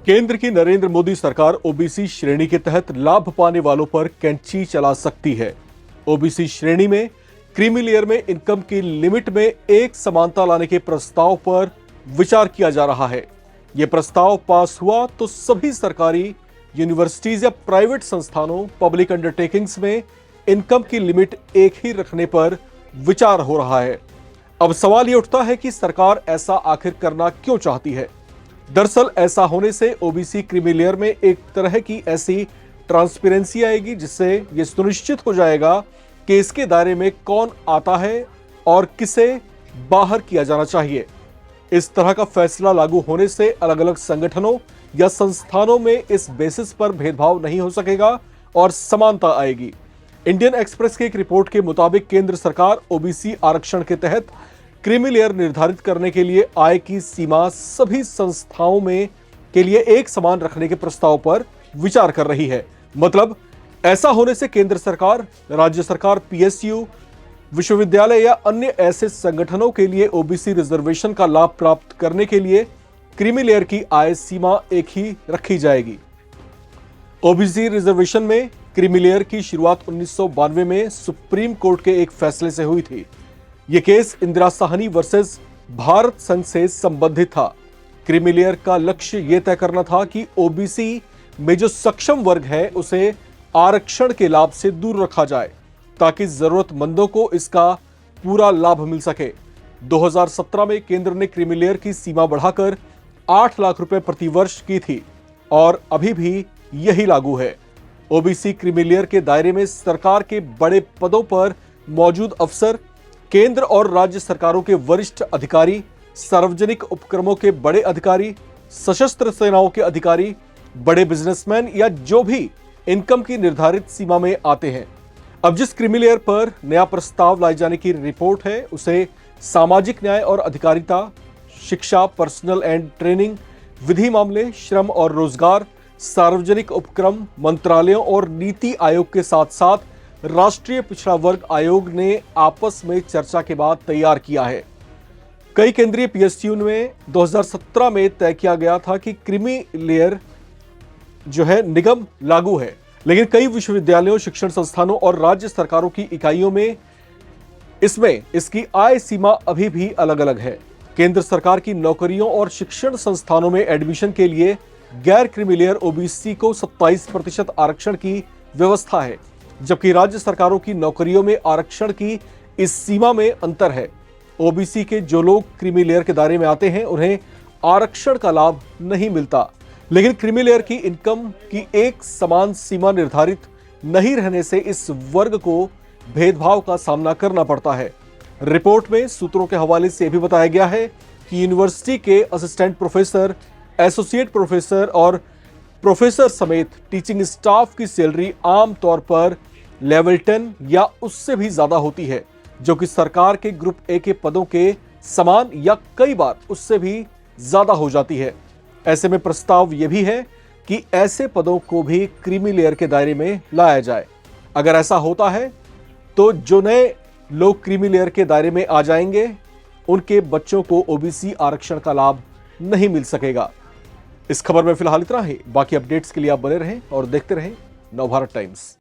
केंद्र की नरेंद्र मोदी सरकार ओबीसी श्रेणी के तहत लाभ पाने वालों पर कैंची चला सकती है। ओबीसी श्रेणी में क्रीमी लेयर में इनकम की लिमिट में एक समानता लाने के प्रस्ताव पर विचार किया जा रहा है। यह प्रस्ताव पास हुआ तो सभी सरकारी यूनिवर्सिटीज या प्राइवेट संस्थानों पब्लिक अंडरटेकिंग्स में इनकम की लिमिट एक ही रखने पर विचार हो रहा है। अब सवाल यह उठता है कि सरकार ऐसा आखिर करना क्यों चाहती है। दरअसल ऐसा होने से ओबीसी क्रीमी लेयर में एक तरह की ऐसी ट्रांसपेरेंसी आएगी जिससे यह सुनिश्चित हो जाएगा कि इसके दायरे में कौन आता है और किसे बाहर किया जाना चाहिए। इस तरह का फैसला लागू होने से अलग अलग संगठनों या संस्थानों में इस बेसिस पर भेदभाव नहीं हो सकेगा और समानता आएगी। इंडियन एक्सप्रेस की एक रिपोर्ट के मुताबिक केंद्र सरकार ओबीसी आरक्षण के तहत क्रीमी लेयर निर्धारित करने के लिए आय की सीमा सभी संस्थाओं में के लिए एक समान रखने के प्रस्ताव पर विचार कर रही है। मतलब ऐसा होने से केंद्र सरकार, राज्य सरकार, पीएसयू, विश्वविद्यालय या अन्य ऐसे संगठनों के लिए ओबीसी रिजर्वेशन का लाभ प्राप्त करने के लिए क्रीमी लेयर की आय सीमा एक ही रखी जाएगी। ओबीसी रिजर्वेशन में क्रीमी लेयर की शुरुआत 1992 में सुप्रीम कोर्ट के एक फैसले से हुई थी। यह केस इंदिरा साहनी वर्सेस भारत संघ से संबंधित था। क्रीमी लेयर का लक्ष्य यह तय करना था कि ओबीसी में जो सक्षम वर्ग है उसे आरक्षण के लाभ से दूर रखा जाए ताकि जरूरतमंदों को इसका पूरा लाभ मिल सके। 2017 में केंद्र ने क्रीमी लेयर की सीमा बढ़ाकर 8 लाख रुपए प्रति वर्ष की थी और अभी भी यही लागू है। ओबीसी क्रीमी लेयर के दायरे में सरकार के बड़े पदों पर मौजूद अफसर, केंद्र और राज्य सरकारों के वरिष्ठ अधिकारी, सार्वजनिक उपक्रमों के बड़े अधिकारी, सशस्त्र सेनाओं के अधिकारी, बड़े बिजनेसमैन या जो भी इनकम की निर्धारित सीमा में आते हैं। अब जिस क्रीमी लेयर पर नया प्रस्ताव लाए जाने की रिपोर्ट है उसे सामाजिक न्याय और अधिकारिता, शिक्षा, पर्सनल एंड ट्रेनिंग, विधि मामले, श्रम और रोजगार, सार्वजनिक उपक्रम, मंत्रालयों और नीति आयोग के साथ साथ राष्ट्रीय पिछड़ा वर्ग आयोग ने आपस में चर्चा के बाद तैयार किया है। कई केंद्रीय पीएसयू में 2017 में तय किया गया था कि क्रीमी लेयर जो है निगम लागू है, लेकिन कई विश्वविद्यालयों, शिक्षण संस्थानों और राज्य सरकारों की इकाइयों में इसकी आय सीमा अभी भी अलग अलग है। केंद्र सरकार की नौकरियों और शिक्षण संस्थानों में एडमिशन के लिए गैर क्रीमी लेयर ओबीसी को 27% आरक्षण की व्यवस्था है, जबकि राज्य सरकारों की नौकरियों में आरक्षण की इस सीमा में अंतर है। ओबीसी के जो लोग क्रीमी लेयर के दायरे में आते हैं उन्हें आरक्षण का लाभ नहीं मिलता, लेकिन क्रीमी लेयर की इनकम की एक समान सीमा निर्धारित नहीं रहने से इस वर्ग को भेदभाव का सामना करना पड़ता है। रिपोर्ट में सूत्रों के हवाले से भी बताया गया है कि यूनिवर्सिटी के असिस्टेंट प्रोफेसर, एसोसिएट प्रोफेसर और प्रोफेसर समेत टीचिंग स्टाफ की सैलरी आमतौर पर लेवल 10 या उससे भी ज्यादा होती है, जो कि सरकार के ग्रुप ए के पदों के समान या कई बार उससे भी ज्यादा हो जाती है। ऐसे में प्रस्ताव यह भी है कि ऐसे पदों को भी क्रीमी लेयर के दायरे में लाया जाए। अगर ऐसा होता है तो जो नए लोग क्रीमी लेयर के दायरे में आ जाएंगे उनके बच्चों को ओबीसी आरक्षण का लाभ नहीं मिल सकेगा। इस खबर में फिलहाल इतना ही। बाकी अपडेट्स के लिए आप बने रहें और देखते रहें नवभारत टाइम्स।